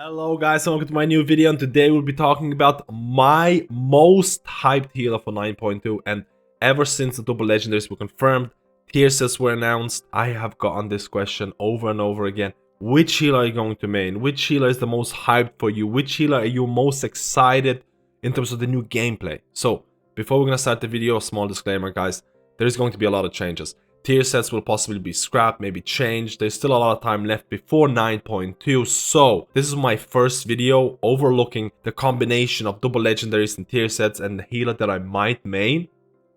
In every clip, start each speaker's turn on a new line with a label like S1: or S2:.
S1: Hello guys, and welcome to my new video, and today we'll be talking about my most hyped healer for 9.2. And ever since the double legendaries were confirmed, tier sets were announced, I have gotten this question over and over again. Which healer are you going to main? Which healer is the most hyped for you? Which healer are you most excited in terms of the new gameplay? So before we're gonna start the video, a small disclaimer guys, there's going to be a lot of changes. Tier sets will possibly be scrapped, maybe changed. There's still a lot of time left before 9.2. So this is my first video overlooking the combination of double legendaries and tier sets and the healer that I might main.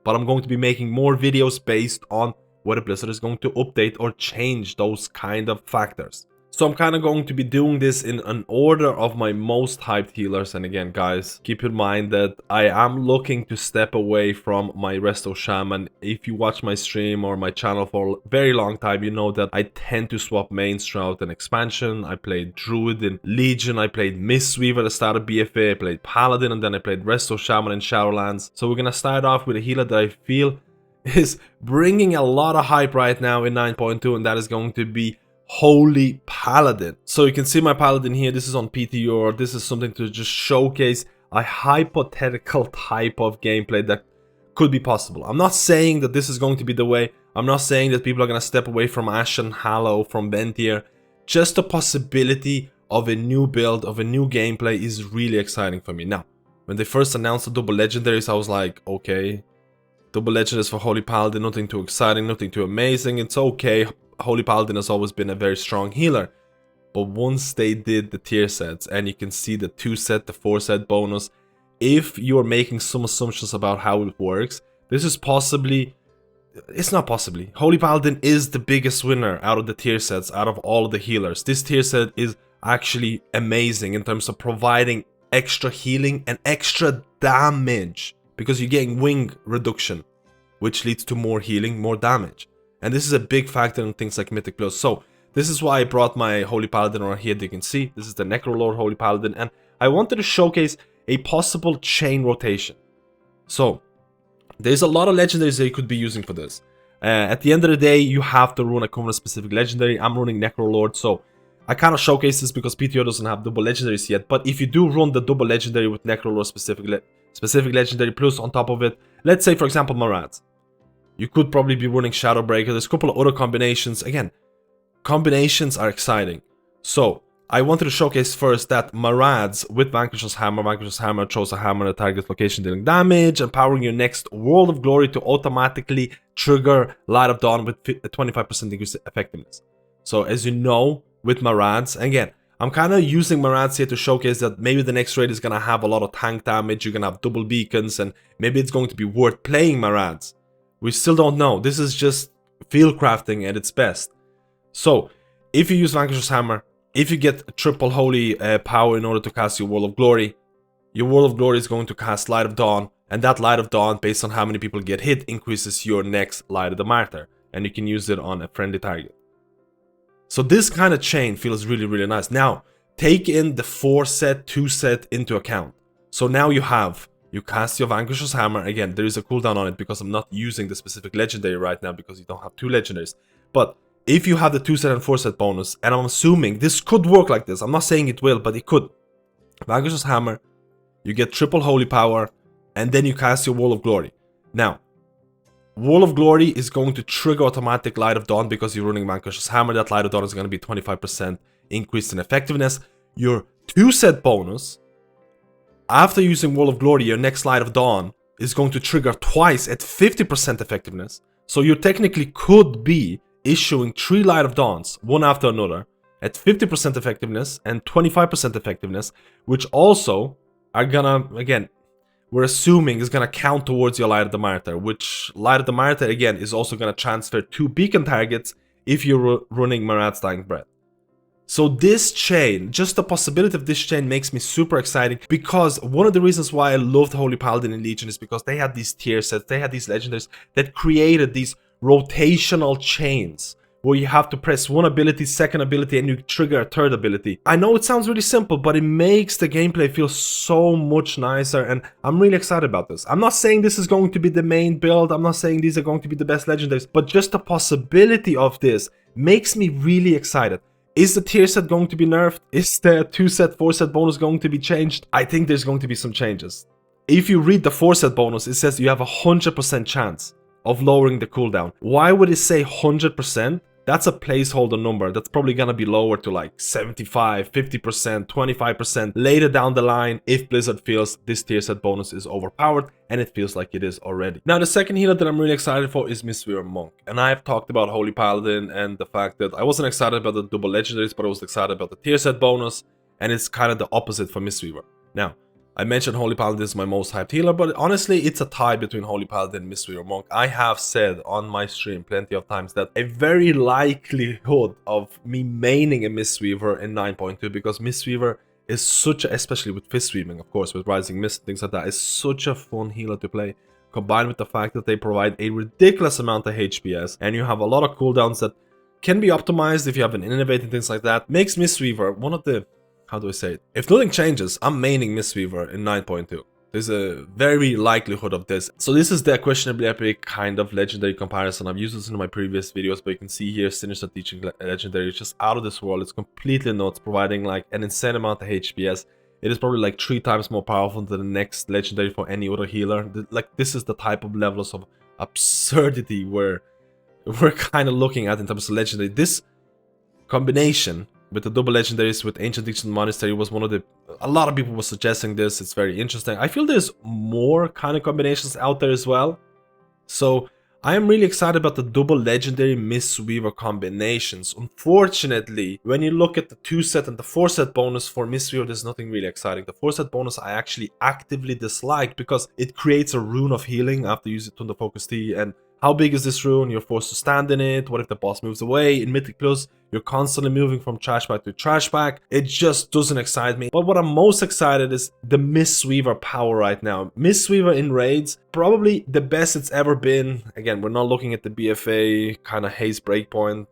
S1: But I'm going to be making more videos based on whether Blizzard is going to update or change those kind of factors. So I'm kind of going to be doing this in an order of my most hyped healers. And again, guys, keep in mind that I am looking to step away from my Resto Shaman. If you watch my stream or my channel for a very long time, you know that I tend to swap mains throughout an expansion. I played Druid in Legion, I played Mistweaver at the start of BFA, I played Paladin, and then I played Resto Shaman in Shadowlands. So we're going to start off with a healer that I feel is bringing a lot of hype right now in 9.2, and that is going to be Holy Paladin. So you can see my Paladin here. This is on PTR. This is something to just showcase a hypothetical type of gameplay that could be possible. I'm not saying that this is going to be the way. I'm not saying that people are going to step away from Ashen Hallow, from Ventier. Just the possibility of a new build, of a new gameplay is really exciting for me. Now, when they first announced the double legendaries, I was like, okay, double legendaries for Holy Paladin, nothing too exciting, nothing too amazing. It's okay. Holy Paladin has always been a very strong healer, but once they did the tier sets and you can see the 2 set, the 4 set bonus, if you're making some assumptions about how it works, this is possibly, it's not possibly, Holy Paladin is the biggest winner out of the tier sets, out of all of the healers. This tier set is actually amazing in terms of providing extra healing and extra damage, because you're getting wing reduction, which leads to more healing, more damage. And this is a big factor in things like Mythic Plus. So this is why I brought my Holy Paladin over here. You can see this is the Necrolord Holy Paladin, and I wanted to showcase a possible chain rotation. So there's a lot of legendaries that you could be using for this. At the end of the day, you have to run a Covenant specific legendary. I'm running Necrolord, so I kind of showcase this because PTO doesn't have double legendaries yet. But if you do run the double legendary with Necrolord specific legendary plus on top of it, let's say for example Marads, you could probably be running Shadowbreaker. There's a couple of other combinations. Again, combinations are exciting. So I wanted to showcase first that Marads with Vanquisher's Hammer throws a hammer at target location dealing damage, empowering your next World of Glory to automatically trigger Light of Dawn with a 25% increase effectiveness. So as you know, with Marads, again, I'm kind of using Marads here to showcase that maybe the next raid is going to have a lot of tank damage, you're going to have double beacons, and maybe it's going to be worth playing Marads. We still don't know. This is just field crafting at its best. So, if you use Vanquisher's Hammer, if you get triple holy power in order to cast your World of Glory, your World of Glory is going to cast Light of Dawn, and that Light of Dawn, based on how many people get hit, increases your next Light of the Martyr, and you can use it on a friendly target. So this kind of chain feels really, really nice. Now, take in the 4 set, 2 set into account. So now you cast your Vanquisher's Hammer. Again, there is a cooldown on it because I'm not using the specific legendary right now because you don't have 2 legendaries. But if you have the 2 set and 4 set bonus, and I'm assuming this could work like this, I'm not saying it will, but it could. Vanquisher's Hammer, you get triple holy power, and then you cast your World of Glory. Now, World of Glory is going to trigger automatic Light of Dawn because you're running Vanquisher's Hammer. That Light of Dawn is going to be 25% increase in effectiveness. Your 2 set bonus, after using World of Glory, your next Light of Dawn is going to trigger twice at 50% effectiveness. So you technically could be issuing 3 Light of Dawns, one after another, at 50% effectiveness and 25% effectiveness, which also are gonna, again, we're assuming is gonna count towards your Light of the Martyr, which Light of the Martyr, again, is also gonna transfer to beacon targets if you're running Marad's Dying Breath. So this chain, just the possibility of this chain makes me super excited, because one of the reasons why I loved Holy Paladin in Legion is because they had these tier sets, they had these legendaries that created these rotational chains where you have to press one ability, second ability, and you trigger a third ability. I know it sounds really simple, but it makes the gameplay feel so much nicer, and I'm really excited about this. I'm not saying this is going to be the main build, I'm not saying these are going to be the best legendaries, but just the possibility of this makes me really excited. Is the tier set going to be nerfed? Is the 2-set, 4-set bonus going to be changed? I think there's going to be some changes. If you read the 4-set bonus, it says you have a 100% chance of lowering the cooldown. Why would it say 100%? That's a placeholder number. That's probably gonna be lower to like 75, 50%, 25% later down the line if Blizzard feels this tier set bonus is overpowered, and it feels like it is already. Now, the second healer that I'm really excited for is Mistweaver Monk. And I have talked about Holy Paladin and the fact that I wasn't excited about the double legendaries, but I was excited about the tier set bonus, and it's kind of the opposite for Mistweaver. Now, I mentioned Holy Paladin is my most hyped healer, but honestly, it's a tie between Holy Paladin and Mistweaver Monk. I have said on my stream plenty of times that a very likelihood of me maining a Mistweaver in 9.2, because Mistweaver is such a, especially with Fist Weaving, of course, with Rising Mist and things like that, is such a fun healer to play, combined with the fact that they provide a ridiculous amount of HPS, and you have a lot of cooldowns that can be optimized if you have an innovate and things like that. Makes Mistweaver one of the, how do I say it? If nothing changes, I'm maining Mistweaver in 9.2. There's a very likelihood of this. So this is the questionably epic kind of legendary comparison. I've used this in my previous videos, but you can see here Sinister teaching legendary is just out of this world. It's completely nuts, providing like an insane amount of HPS. It is probably like 3 times more powerful than the next legendary for any other healer. Like, this is the type of levels of absurdity we're kind of looking at in terms of legendary. This combination with the double legendaries with Ancient Diction Monastery was one of the, a lot of people were suggesting this. It's very interesting. I feel there's more kind of combinations out there as well. So I am really excited about the double legendary Mistweaver combinations. Unfortunately, when you look at the 2-set and the 4-set bonus for Mistweaver, there's nothing really exciting. The 4-set bonus I actually actively dislike because it creates a rune of healing after you use it on the Focus T, and how big is this rune? You're forced to stand in it. What if the boss moves away? In Mythic Plus, you're constantly moving from trash bag to trash bag. It just doesn't excite me. But what I'm most excited is the Mistweaver power right now. Mistweaver in raids, probably the best it's ever been. Again, we're not looking at the BFA kind of haze breakpoint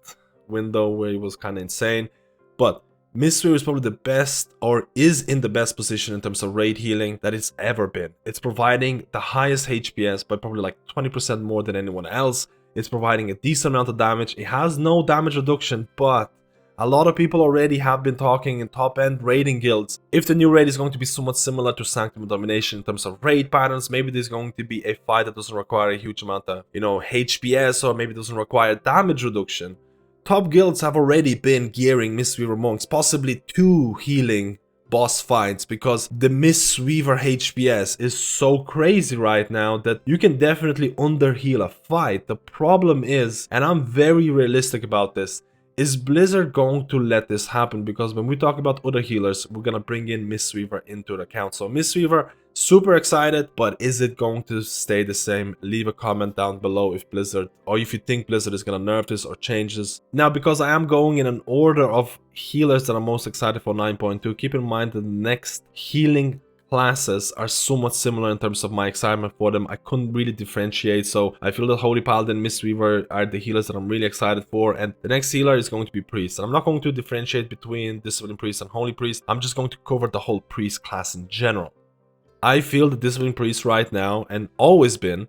S1: window where it was kind of insane. But Mistweaver is probably the best, or is in the best position in terms of raid healing that it's ever been. It's providing the highest HPS by probably like 20% more than anyone else. It's providing a decent amount of damage. It has no damage reduction, but a lot of people already have been talking in top-end raiding guilds. If the new raid is going to be somewhat similar to Sanctum of Domination in terms of raid patterns, maybe there's going to be a fight that doesn't require a huge amount of, HPS, or maybe doesn't require damage reduction. Top guilds have already been gearing Mistweaver Monks, possibly 2 healing boss fights, because the Mistweaver HPS is so crazy right now that you can definitely underheal a fight. The problem is, and I'm very realistic about this, is Blizzard going to let this happen? Because when we talk about other healers, we're gonna bring in Mistweaver into the account. So Mistweaver, super excited, but is it going to stay the same? Leave a comment down below if Blizzard, or if you think Blizzard is gonna nerf this or change this. Now, because I am going in an order of healers that I'm most excited for 9.2, keep in mind that the next healing classes are somewhat similar in terms of my excitement for them. I couldn't really differentiate, so I feel that Holy Paladin and Mistweaver are the healers that I'm really excited for, and the next healer is going to be Priest. And I'm not going to differentiate between Discipline Priest and Holy Priest. I'm just going to cover the whole Priest class in general. I feel the Discipline Priest right now, and always been,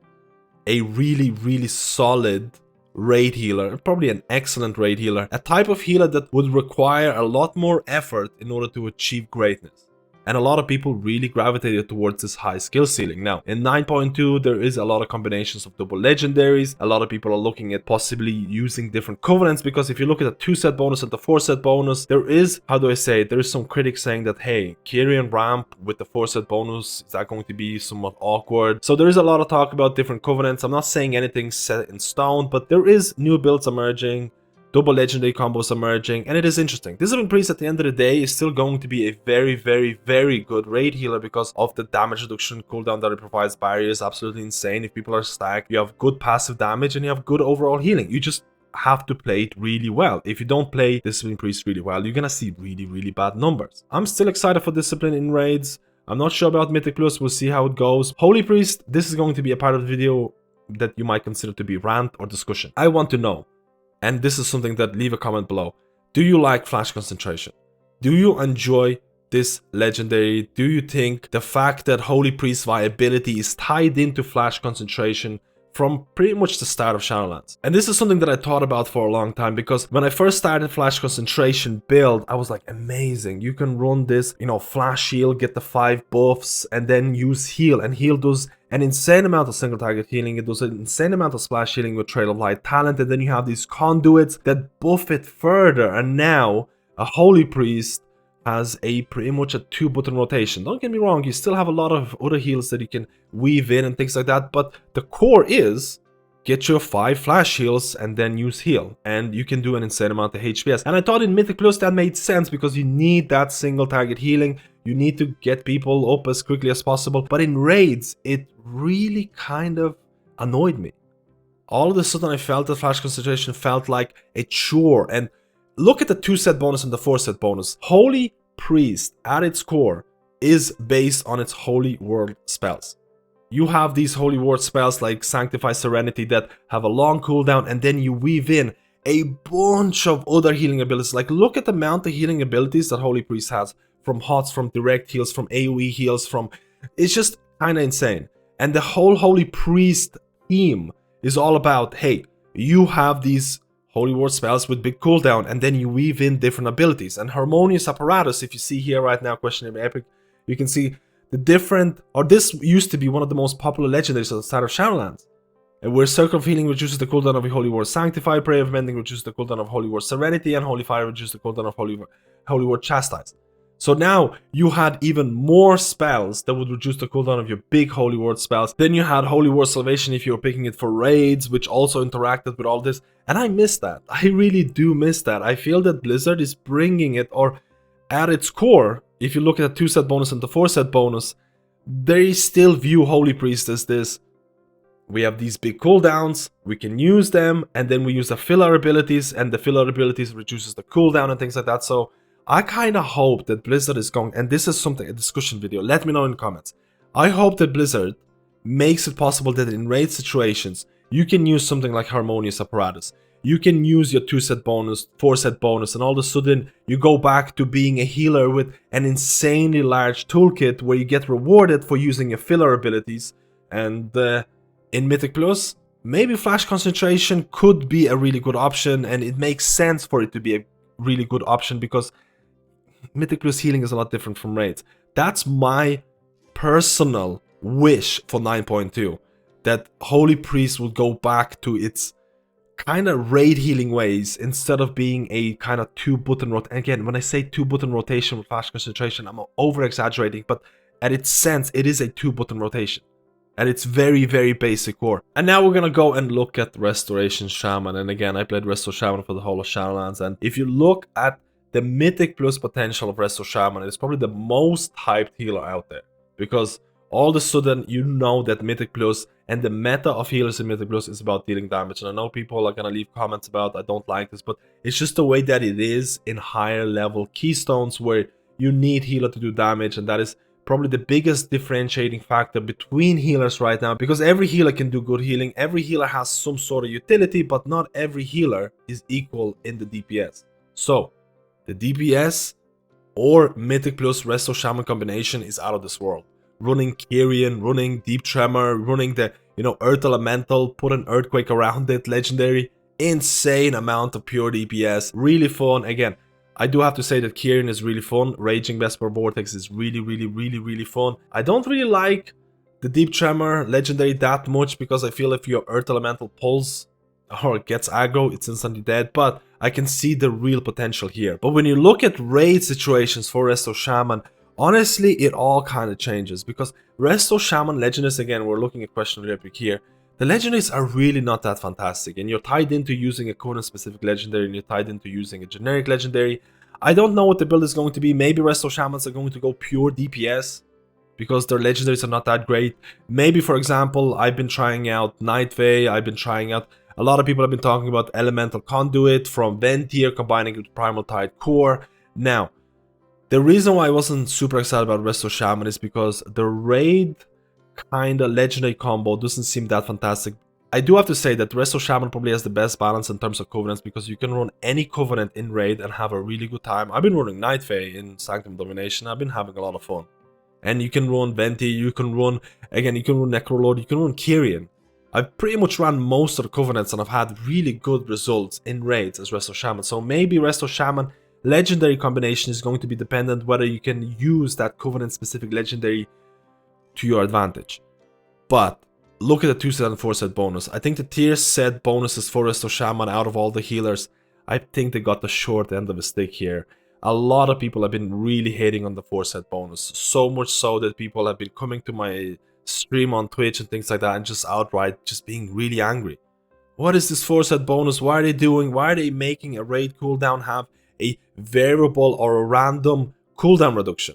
S1: a really solid raid healer, probably an excellent raid healer, a type of healer that would require a lot more effort in order to achieve greatness. And a lot of people really gravitated towards this high skill ceiling. Now, in 9.2, there is a lot of combinations of double legendaries. A lot of people are looking at possibly using different covenants, because if you look at the 2-set bonus and the 4-set bonus, there is, how do I say it, there is some critics saying that, hey, Kyrian ramp with the 4-set bonus, is that going to be somewhat awkward? So there is a lot of talk about different covenants. I'm not saying anything set in stone, but there is new builds emerging, double legendary combos emerging, and it is interesting. Discipline Priest at the end of the day is still going to be a very good raid healer because of the damage reduction cooldown that it provides. Barrier is absolutely insane. If people are stacked, you have good passive damage and you have good overall healing. You just have to play it really well. If you don't play Discipline Priest really well, you're gonna see really bad numbers. I'm still excited for Discipline in raids. I'm not sure about Mythic Plus, we'll see how it goes. Holy Priest, this is going to be a part of the video that you might consider to be rant or discussion. I want to know, and this is something that, leave a comment below. Do you like flash concentration? Do you enjoy this legendary? Do you think the fact that Holy Priest viability is tied into flash concentration from pretty much the start of Shadowlands. And this is something that I thought about for a long time, because when I first started Flash Concentration build, I was like, amazing, you can run this, you know, Flash Heal, get the 5 buffs, and then use Heal, and Heal does an insane amount of single target healing, it does an insane amount of splash healing with Trail of Light talent, and then you have these conduits that buff it further, and now a Holy Priest has a pretty much a 2-button rotation. Don't get me wrong, you still have a lot of other heals that you can weave in and things like that, but the core is get your 5 flash heals and then use heal, and you can do an insane amount of HPS. And I thought in Mythic Plus that made sense, because you need that single target healing, you need to get people up as quickly as possible. But in raids, it really kind of annoyed me. All of a sudden I felt that Flash Concentration felt like a chore. And look at the 2-set bonus and the 4-set bonus. Holy Priest at its core is based on its Holy Word spells. You have these Holy Word spells like Sanctify Serenity that have a long cooldown, and then you weave in a bunch of other healing abilities. Like, look at the amount of healing abilities that Holy Priest has, from HOTS, from direct heals, from AoE heals, from... It's just kind of insane. And the whole Holy Priest theme is all about, hey, you have these Holy Word spells with big cooldown, and then you weave in different abilities. And Harmonious Apparatus, if you see here right now, Questionable Epic, you can see the different, or this used to be one of the most popular legendaries at the start of Shadowlands, where Circle of Healing reduces the cooldown of a Holy Word Sanctify, Prayer of Mending reduces the cooldown of Holy Word Serenity, and Holy Fire reduces the cooldown of Holy Word Chastise. So now you had even more spells that would reduce the cooldown of your big Holy Word spells. Then you had Holy Word Salvation if you were picking it for raids, which also interacted with all this. And I miss that. I really do miss that. I feel that Blizzard is bringing it, or at its core, if you look at the 2-set bonus and the 4-set bonus, they still view Holy Priest as this. We have these big cooldowns, we can use them, and then we use the filler abilities, and the filler abilities reduces the cooldown and things like that. So I kind of hope that Blizzard is going, and this is something, a discussion video, let me know in the comments. I hope that Blizzard makes it possible that in raid situations, you can use something like Harmonious Apparatus. You can use your 2-set bonus, 4-set bonus, and all of a sudden you go back to being a healer with an insanely large toolkit where you get rewarded for using your filler abilities. And in Mythic Plus, maybe Flash Concentration could be a really good option, and it makes sense for it to be a really good option, because Mythic Plus healing is a lot different from raids. That's my personal wish for 9.2, that Holy Priest would go back to its kind of raid healing ways, instead of being a kind of 2-button rotation. Again, when I say 2-button rotation with Flash Concentration, I'm over exaggerating, but at its sense, it is a 2-button rotation at its very, very basic core. And now we're gonna go and look at Restoration Shaman. And again, I played Resto Shaman for the whole of Shadowlands, and if you look at the Mythic Plus potential of Resto Shaman, it's probably the most hyped healer out there, because all of a sudden you know that Mythic Plus and the meta of healers in Mythic Plus is about dealing damage. And I know people are gonna leave comments about I don't like this, but it's just the way that it is in higher level keystones, where you need healer to do damage, and that is probably the biggest differentiating factor between healers right now, because every healer can do good healing, every healer has some sort of utility, but not every healer is equal in the DPS. So the DPS or Mythic Plus Resto Shaman combination is out of this world. Running Kyrian, running Deep Tremor, running the, you know, Earth Elemental, put an Earthquake around it, legendary, insane amount of pure DPS, really fun. Again, I do have to say that Kyrian is really fun. Raging Vesper Vortex is really fun. I don't really like the Deep Tremor legendary that much, because I feel if your Earth Elemental pulls or gets aggro, it's instantly dead, but I can see the real potential here. But when you look at raid situations for Resto Shaman, honestly, it all kind of changes, because Resto Shaman Legendaries, again, we're looking at Questionable Epic here, the Legendaries are really not that fantastic, and you're tied into using a Conan-specific Legendary, and you're tied into using a generic Legendary. I don't know what the build is going to be. Maybe Resto Shamans are going to go pure DPS, because their Legendaries are not that great. Maybe, for example, I've been trying out Night Fae, I've been trying out, a lot of people have been talking about Elemental Conduit from Ventier, combining it with Primal Tide Core. Now, the reason why I wasn't super excited about Resto Shaman is because the raid kind of legendary combo doesn't seem that fantastic. I do have to say that Resto Shaman probably has the best balance in terms of covenants, because you can run any covenant in raid and have a really good time. I've been running Night Fae in Sanctum Domination, I've been having a lot of fun. And you can run Venti, you can run, again, you can run Necrolord, you can run Kyrian. I've pretty much run most of the Covenants and I've had really good results in raids as Resto Shaman. So maybe Resto Shaman legendary combination is going to be dependent whether you can use that Covenant specific legendary to your advantage. But look at the 2 set and 4 set bonus. I think the tier set bonuses for Resto Shaman out of all the healers, I think they got the short end of the stick here. A lot of people have been really hating on the 4 set bonus. So much so that people have been coming to my stream on Twitch and things like that and just outright just being really angry. What is this 4 set bonus? Why are they doing? Why are they making a raid cooldown have a variable or a random cooldown reduction?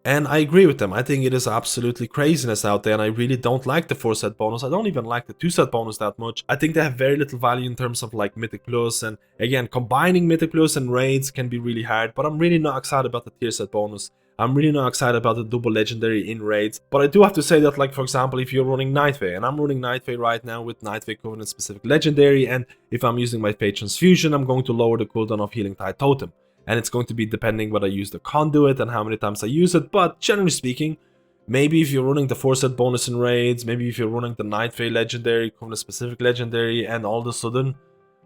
S1: And I agree with them. I think it is absolutely craziness out there, and I really don't like the 4 set bonus. I don't even like the 2 set bonus that much. I think they have very little value in terms of like Mythic Plus, and again, combining Mythic Plus and raids can be really hard, but I'm really not excited about the tier set bonus. I'm really not excited about the double legendary in raids, but I do have to say that, like, for example, if you're running Nightfay, and I'm running Nightfay right now with Nightfay Covenant specific legendary, and if I'm using my Fate Transfusion, I'm going to lower the cooldown of Healing Tide Totem. And it's going to be depending whether I use the conduit and how many times I use it, but generally speaking, maybe if you're running the 4 set bonus in raids, maybe if you're running the Nightfay legendary, Covenant specific legendary, and all of a sudden,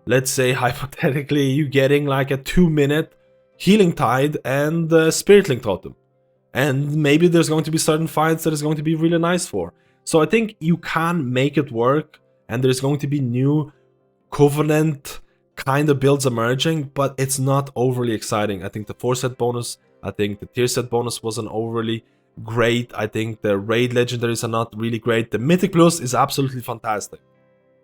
S1: let's say hypothetically, you're getting like a 2-minute Healing Tide and Spirit Link Totem. And maybe there's going to be certain fights that is going to be really nice for. So I think you can make it work, and there's going to be new Covenant kind of builds emerging, but it's not overly exciting. I think the 4 set bonus, I think the tier set bonus wasn't overly great. I think the raid legendaries are not really great. The Mythic Plus is absolutely fantastic,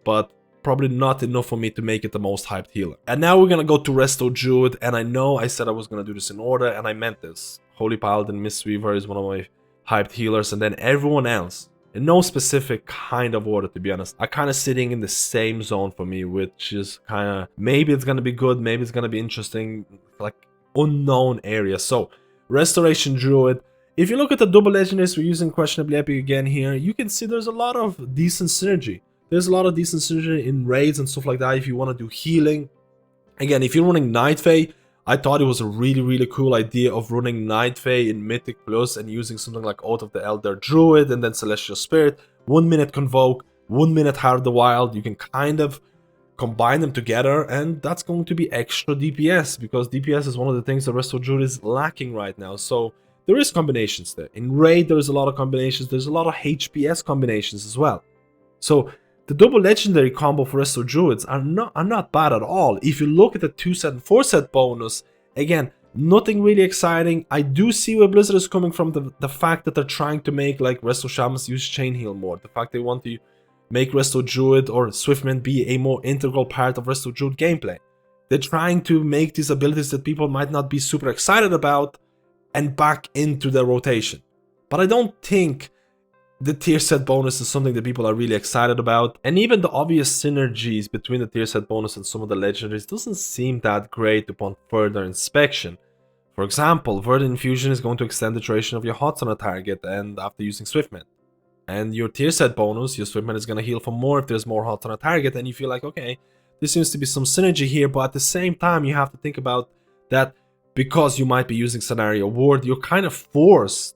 S1: but probably not enough for me to make it the most hyped healer. And now we're gonna go to Resto Druid, and I know I said I was gonna do this in order, and I meant this. Holy Paladin, Mistweaver is one of my hyped healers, and then everyone else. In no specific kind of order, to be honest. I'm kind of sitting in the same zone for me, which is kind of, maybe it's going to be good, maybe it's going to be interesting, like unknown area. So, Restoration Druid. If you look at the double legendaries, we're using questionably epic again here, you can see there's a lot of decent synergy. There's a lot of decent synergy in raids and stuff like that if you want to do healing. Again, if you're running Nightfay, I thought it was a really cool idea of running Nightfay in Mythic Plus and using something like Oath of the Elder Druid and then Celestial Spirit, 1 minute Convoke, 1 minute Heart of the Wild. You can kind of combine them together, and that's going to be extra DPS, because DPS is one of the things the Resto Druid is lacking right now. So there is combinations there. In Raid, there's a lot of combinations. There's a lot of HPS combinations as well. So the double legendary combo for Resto Druids are not bad at all. If you look at the 2 set and 4 set bonus, again, nothing really exciting. I do see where Blizzard is coming from, the fact that they're trying to make like Resto Shamans use Chain Heal more. The fact they want to make Resto Druid or Swiftman be a more integral part of Resto Druid gameplay. They're trying to make these abilities that people might not be super excited about and back into their rotation. But I don't think the tier set bonus is something that people are really excited about, and even the obvious synergies between the tier set bonus and some of the legendaries doesn't seem that great upon further inspection. For example, Verdant Infusion is going to extend the duration of your HOTS on a target and after using Swiftman. And your tier set bonus, your Swiftman is going to heal for more if there's more HOTS on a target, and you feel like, okay, there seems to be some synergy here, but at the same time you have to think about that because you might be using Scenario Ward, you're kind of forced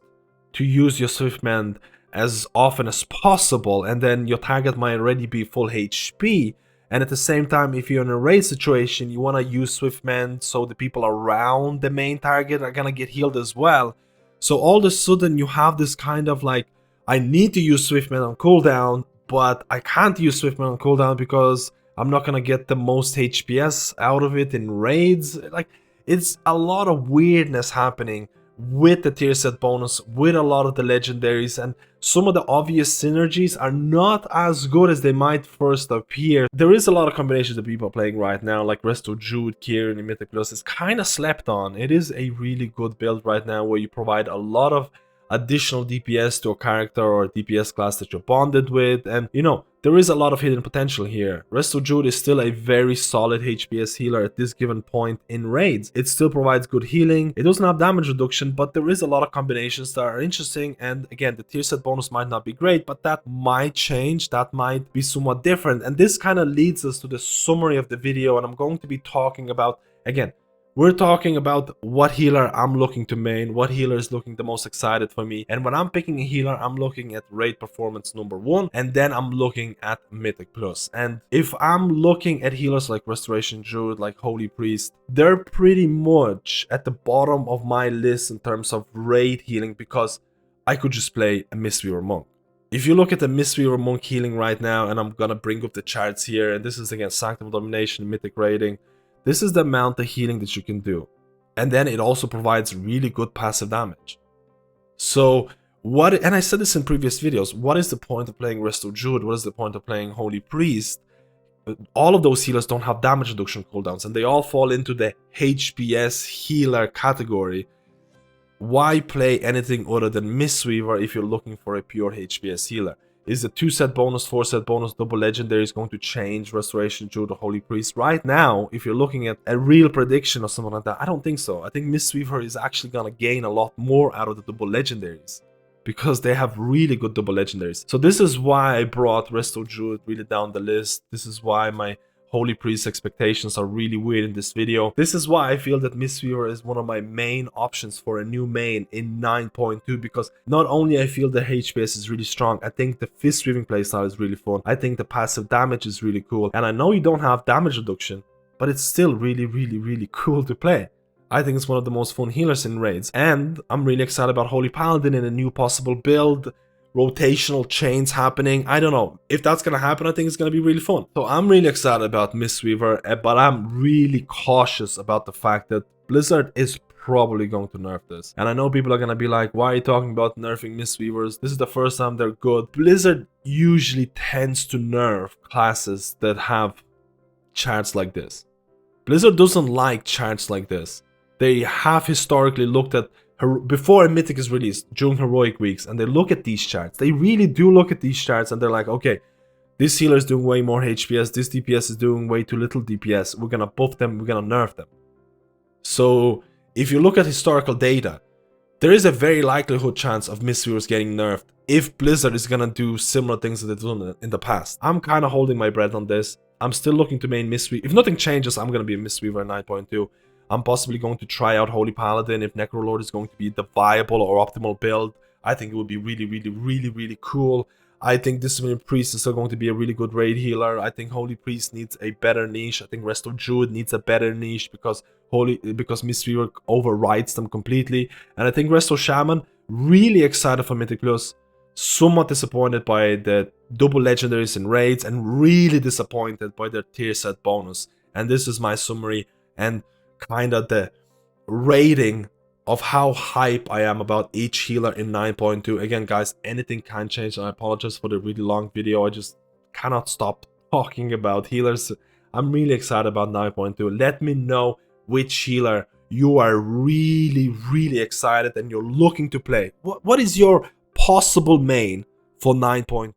S1: to use your Swiftman as often as possible, and then your target might already be full HP, and at the same time, if you're in a raid situation, you want to use Swiftman so the people around the main target are gonna get healed as well. So all of a sudden you have this kind of like, I need to use Swiftman on cooldown, but I can't use Swiftman on cooldown because I'm not gonna get the most HPS out of it in raids. Like, it's a lot of weirdness happening with the tier set bonus, with a lot of the legendaries, and some of the obvious synergies are not as good as they might first appear. There is a lot of combinations that people are playing right now, like Resto Druid, Kieran, and Mythic Plus. It's kind of slept on. It is a really good build right now where you provide a lot of additional DPS to a character or a DPS class that you're bonded with, and you know, there is a lot of hidden potential here. Resto Druid is still a very solid HPS healer at this given point in raids. It still provides good healing. It doesn't have damage reduction, but there is a lot of combinations that are interesting, and again, the tier set bonus might not be great, but that might change, that might be somewhat different. And this kind of leads us to the summary of the video, and I'm going to be talking about, again, We're talking about what healer I'm looking to main, what healer is looking the most excited for me. And when I'm picking a healer, I'm looking at raid performance #1, and then I'm looking at Mythic Plus. And if I'm looking at healers like Restoration Druid, like Holy Priest, they're pretty much at the bottom of my list in terms of raid healing, because I could just play a Mistweaver Monk. If you look at the Mistweaver Monk healing right now, and I'm gonna bring up the charts here, and this is again Sanctum Domination, Mythic Raiding, this is the amount of healing that you can do. And then it also provides really good passive damage. So what, and I said this in previous videos, what is the point of playing Resto Druid? What is the point of playing Holy Priest? All of those healers don't have damage reduction cooldowns, and they all fall into the HPS healer category. Why play anything other than Mistweaver if you're looking for a pure HPS healer? Is the 2-set bonus, 4-set bonus, double legendaries going to change Restoration Druid or Holy Priest? Right now, if you're looking at a real prediction or something like that, I don't think so. I think Mistweaver is actually going to gain a lot more out of the double legendaries, because they have really good double legendaries. So this is why I brought Resto Druid really down the list. This is why my Holy Priest expectations are really weird in this video. This is why I feel that Mistweaver is one of my main options for a new main in 9.2, because not only I feel the HPS is really strong, I think the Fist Weaving playstyle is really fun. I think the passive damage is really cool. And I know you don't have damage reduction, but it's still really cool to play. I think it's one of the most fun healers in raids. And I'm really excited about Holy Paladin in a new possible build. Rotational chains happening. I don't know. If that's gonna happen, I think it's gonna be really fun. So I'm really excited about Mistweaver, but I'm really cautious about the fact that Blizzard is probably going to nerf this. And I know people are gonna be like, why are you talking about nerfing Mistweavers? This is the first time they're good. Blizzard usually tends to nerf classes that have charts like this. Blizzard doesn't like charts like this. They have historically looked at before a mythic is released, during heroic weeks, and they look at these charts. They really do look at these charts, and they're like, okay, this healer is doing way more HPS, this DPS is doing way too little DPS, we're gonna buff them, we're gonna nerf them. So if you look at historical data, there is a very likelihood chance of Mistweavers getting nerfed if Blizzard is gonna do similar things that they've done in the past. I'm kind of holding my breath on this. I'm still looking to main Mistweaver. If nothing changes, I'm gonna be a Mistweaver 9.2. I'm possibly going to try out Holy Paladin if Necrolord is going to be the viable or optimal build. I think it would be really cool. I think Disciplined Priest is still going to be a really good raid healer. I think Holy Priest needs a better niche. I think Resto Druid needs a better niche because Mistweaver overrides them completely. And I think Resto Shaman, really excited for Mythic Plus. Somewhat disappointed by the double legendaries and raids, and really disappointed by their tier set bonus. And this is my summary and kind of the rating of how hype I am about each healer in 9.2. Again, guys, anything can change, and I apologize for the really long video. I just cannot stop talking about healers. I'm really excited about 9.2. Let me know which healer you are really excited and you're looking to play. What is your possible main for 9.2?